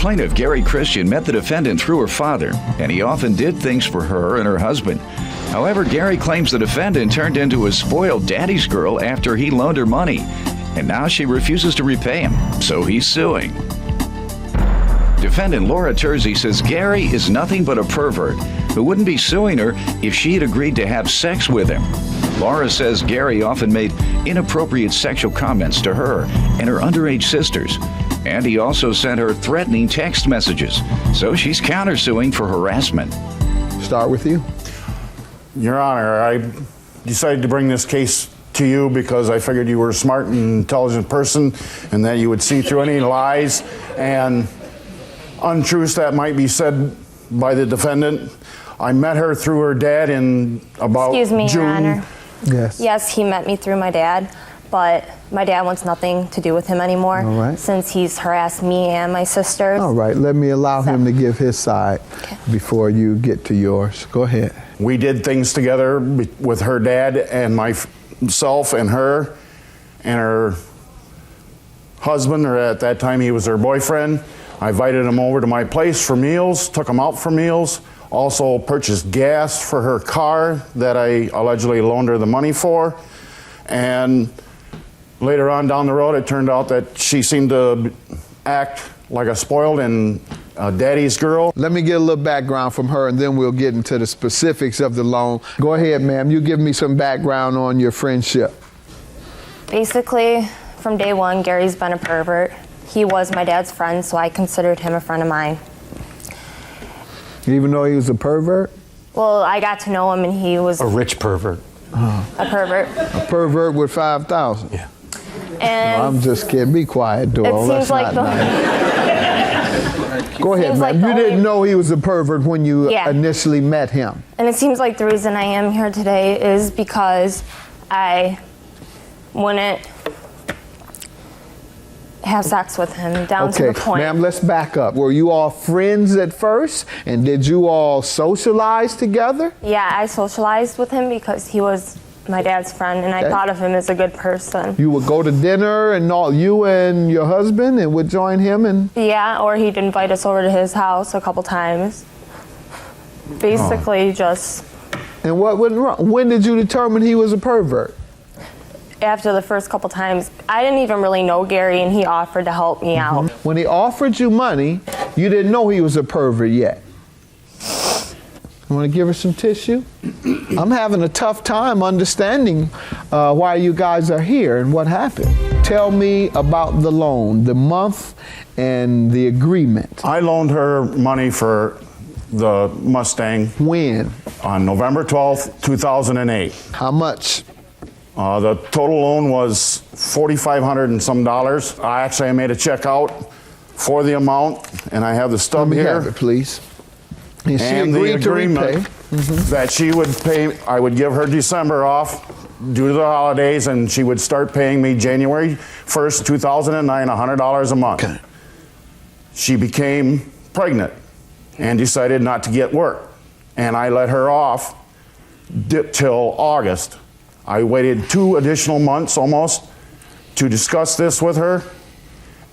Plaintiff Gary Christian met the defendant through her father, and he often did things for her and her husband. However, Gary claims the defendant turned into a spoiled daddy's girl after he loaned her money, and now she refuses to repay him, so he's suing. Defendant Laura Tersey says Gary is nothing but a pervert who wouldn't be suing her if she had agreed to have sex with him. Laura says Gary often made inappropriate sexual comments to her and her underage sisters, and he also sent her threatening text messages, so she's countersuing for harassment. Start with you. Your Honor, I decided to bring this case to you because I figured you were a smart and intelligent person and that you would see through any lies and untruths that might be said by the defendant. I met her through her dad in about June. Excuse me, Your Honor. Yes. Yes, he met me through my dad, but my dad wants nothing to do with him anymore. All right. Since he's harassed me and my sisters. All right, let me allow him to give his side before you get to yours. Go ahead. We did things together with her dad and myself and her husband, or at that time he was her boyfriend. I invited him over to my place for meals, took him out for meals, also purchased gas for her car that I allegedly loaned her the money for. And later on down the road, it turned out that she seemed to act like a spoiled and a daddy's girl. Let me get a little background from her and then we'll get into the specifics of the loan. Go ahead, ma'am. You give me some background on your friendship. Basically, from day one, Gary's been a pervert. He was my dad's friend, so I considered him a friend of mine. Even though he was a pervert? Well, I got to know him and he was A rich pervert. a pervert. A pervert with 5,000. Yeah. And I'm just kidding. Be quiet, Doyle. it seems That's like not nice. Go ahead, seems ma'am. like You didn't know he was a pervert when you Yeah. initially met him. And it seems like the reason I am here today is because I wouldn't have sex with him down to the point. Ma'am, let's back up. Were you all friends at first? And did you all socialize together? Yeah, I socialized with him because he was my dad's friend and I thought of him as a good person. You would go to dinner and all, you and your husband, and would join him and... Yeah, or he'd invite us over to his house a couple times. Basically just... And what went wrong? When did you determine he was a pervert? After the first couple times, I didn't even really know Gary and he offered to help me out. When he offered you money, you didn't know he was a pervert yet. You want to give her some tissue? I'm having a tough time understanding why you guys are here and what happened. Tell me about the loan, the month, and the agreement. I loaned her money for the Mustang. When? On November 12th, 2008. How much? The total loan was $4,500 and some dollars. I made a check out for the amount, and I have the stub Let me here. have it, please. And she And the agreed to agreement repay. that she would pay, I would give her December off due to the holidays, and she would start paying me January 1st, 2009, $100 a month. Okay. She became pregnant and decided not to get work. And I let her off till August. I waited 2 additional months almost to discuss this with her,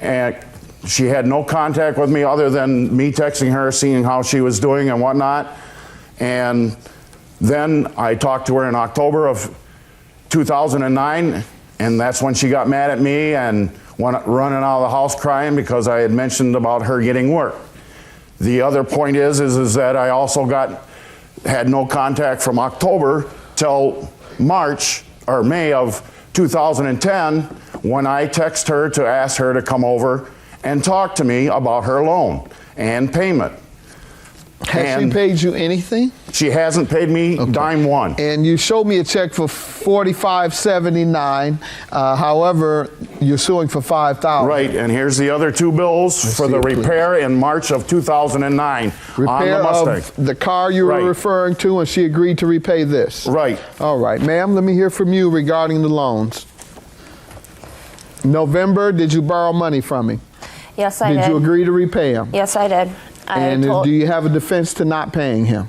and she had no contact with me other than me texting her, seeing how she was doing and whatnot. And then I talked to her in October of 2009, and that's when she got mad at me and went running out of the house crying because I had mentioned about her getting work. The other point is that I also had no contact from October till March or May of 2010 when I text her to ask her to come over and talk to me about her loan and payment. Has she paid you anything? She hasn't paid me dime one. And you showed me a check for $45.79. However, you're suing for $5,000. Right, and here's the other 2 bills for the repair in March of 2009 Repair on the Mustang. of the car you were referring to, and she agreed to repay this. Right. All right, ma'am, let me hear from you regarding the loans. November, did you borrow money from him? Yes, I did. Did you agree to repay him? Yes, I did. And do you have a defense to not paying him?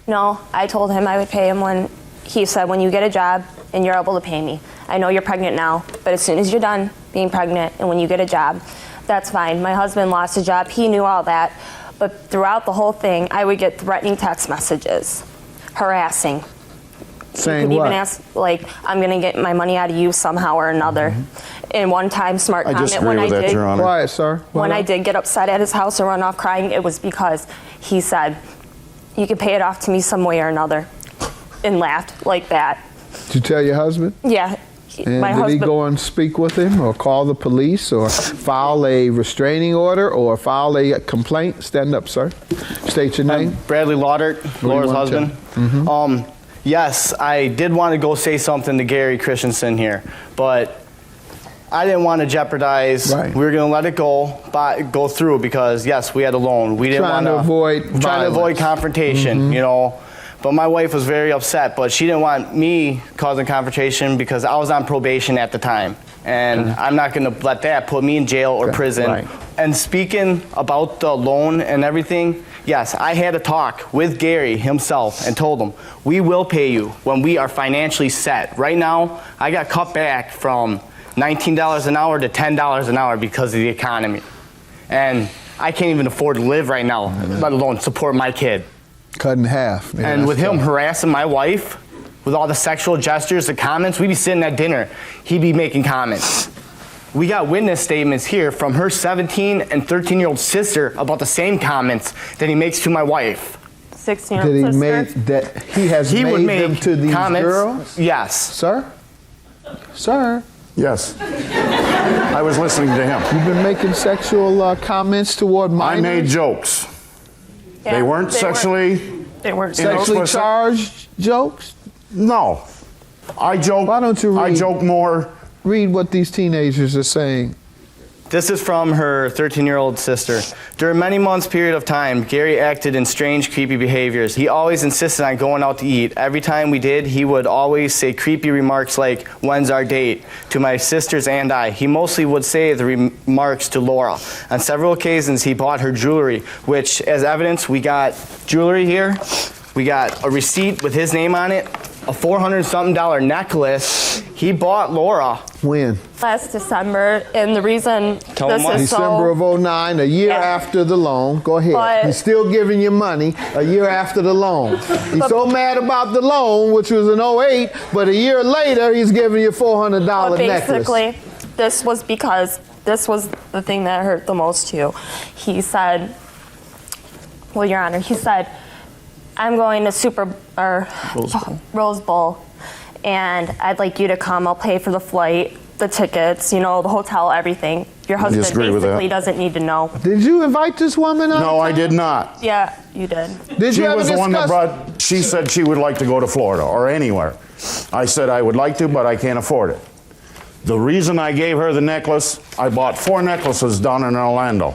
No, I told him I would pay him when he said, when you get a job and you're able to pay me. I know you're pregnant now, but as soon as you're done being pregnant and when you get a job, That's fine. My husband lost a job. He knew all that. But throughout the whole thing, I would get threatening text messages, harassing. Saying you could what? even ask, like, I'm going to get my money out of you somehow or another. And one time, smart I comment, disagree when with I that, did, Your Honor. Quiet, sir. when I did get upset at his house and run off crying, it was because he said, you could pay it off to me some way or another, and laughed like that. Did you tell your husband? Yeah. And My did he husband, go and speak with him, or call the police, or file a restraining order, or file a complaint? Stand up, sir. State your name. Bradley Laudert, do you Laura's want to husband. Yes, I did want to go say something to Gary Christensen here, but I didn't want to jeopardize. Right. We were going to let it go through because yes, we had a loan. We didn't Trying want to avoid trying to violence. avoid confrontation, you know. But my wife was very upset, but she didn't want me causing confrontation because I was on probation at the time. And I'm not going to let that put me in jail or prison. Right. And speaking about the loan and everything, yes, I had a talk with Gary himself and told him, we will pay you when we are financially set. Right now, I got cut back from $19 an hour to $10 an hour because of the economy. And I can't even afford to live right now, let alone support my kid. Cut in half. Yeah, And that's with him tough. harassing my wife, with all the sexual gestures, the comments, we'd be sitting at dinner, he'd be making comments. We got witness statements here from her 17 and 13-year-old sister about the same comments that he makes to my wife. 16-year-old Did he sister. make that he has He would made them make to these comments. girls? Yes. Sir? Sir? Yes. I was listening to him. You've been making sexual comments toward minors? I made jokes. Yeah, They weren't sexually. They weren't Sexually explicit. charged jokes? No. I joke. Why don't you I read? joke more. Read what these teenagers are saying. This is from her 13-year-old sister. During many months' period of time, Gary acted in strange, creepy behaviors. He always insisted on going out to eat. Every time we did, he would always say creepy remarks like, "When's our date?" to my sisters and I. He mostly would say the remarks to Laura. On several occasions, he bought her jewelry, which, as evidence, we got jewelry here. We got a receipt with his name on it, a $400-something necklace. He bought Laura. When? last December, and the reason Tell 'em this what. is December so of 09, a year Yeah. after the loan. Go ahead. But- He's still giving you money a year after the loan. He's so mad about the loan, which was in 08, but a year later, he's giving you $400 But necklace. basically, this was because this was the thing that hurt the most too. He said, well, Your Honor, he said, I'm going to Rose Bowl, and I'd like you to come. I'll pay for the flight, the tickets, you know, the hotel, everything. Your husband disagree with that. basically doesn't need to know. Did you invite this woman on? No, I did not. Yeah, you did. Did She you ever was the one that discuss- brought, she said she would like to go to Florida or anywhere. I said I would like to, but I can't afford it. The reason I gave her the necklace, I bought 4 necklaces down in Orlando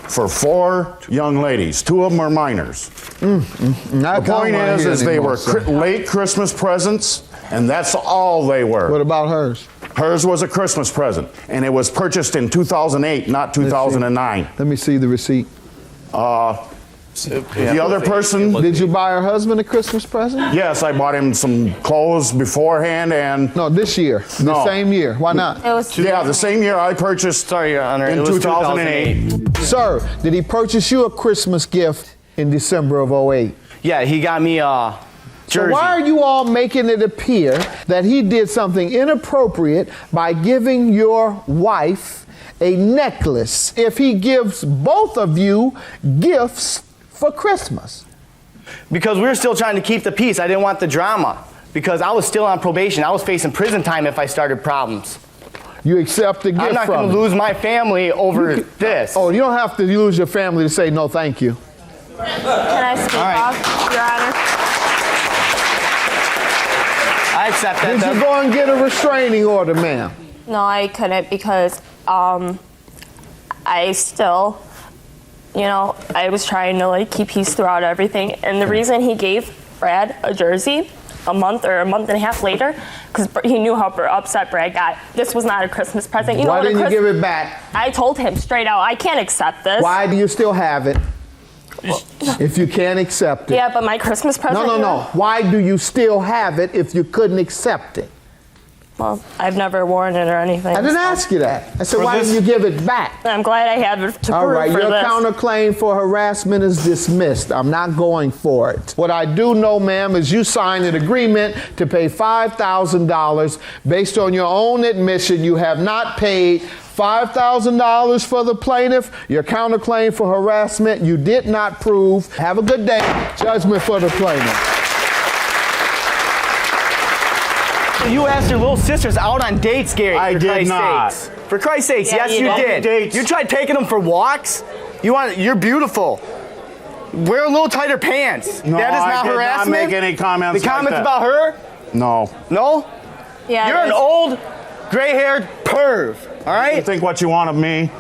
for 4 young ladies. 2 of them are minors. The point is they were late Christmas presents, and that's all they were. What about hers? Hers was a Christmas present, and it was purchased in 2008, not 2009. Let me see the receipt. The other person, Did you buy her husband a Christmas present? yes, I bought him some clothes beforehand, and No, this year. The No. same year. Why not? It was yeah, the same year I purchased. Sorry, Your Honor. In it was 2008. Sir, did he purchase you a Christmas gift in December of 08? Yeah, he got me a So jersey. why are you all making it appear that he did something inappropriate by giving your wife a necklace if he gives both of you gifts for Christmas? Because we were still trying to keep the peace. I didn't want the drama. Because I was still on probation. I was facing prison time if I started problems. You accept the gift I'm not from going to him. lose my family over this. Oh, you don't have to lose your family to say no thank you. Can I speak All right. off, Your Honor? I accept that. Did you though. go and get a restraining order, ma'am? No, I couldn't because I still, you know, I was trying to like keep peace throughout everything. And the reason he gave Brad a jersey a month and a half later, because he knew how upset Brad got. This was not a Christmas present. You know Why what a didn't you Christ- give it back? I told him straight out, I can't accept this. Why do you still have it if you can't accept it? Yeah, but my Christmas present. No. Why do you still have it if you couldn't accept it? Well, I've never worn it or anything. I didn't so. ask you that. I said, For why this- didn't you give it back? I'm glad I have it to All prove right, for your this. counterclaim for harassment is dismissed. I'm not going for it. What I do know, ma'am, is you signed an agreement to pay $5,000 based on your own admission. You have not paid $5,000 for the plaintiff. Your counterclaim for harassment, you did not prove. Have a good day. Judgment for the plaintiff. You asked your little sisters out on dates, Gary. I for did Christ's not. sakes. For Christ's sakes, Yeah, yes, you you did. did. Dates. You tried taking them for walks. You're beautiful. Wear a little tighter pants. No, that is I not did not harassment. make any comments The like comments that. about her? No. No. Yeah, You're it an is. old, gray-haired perv. All You right. think what you want of me.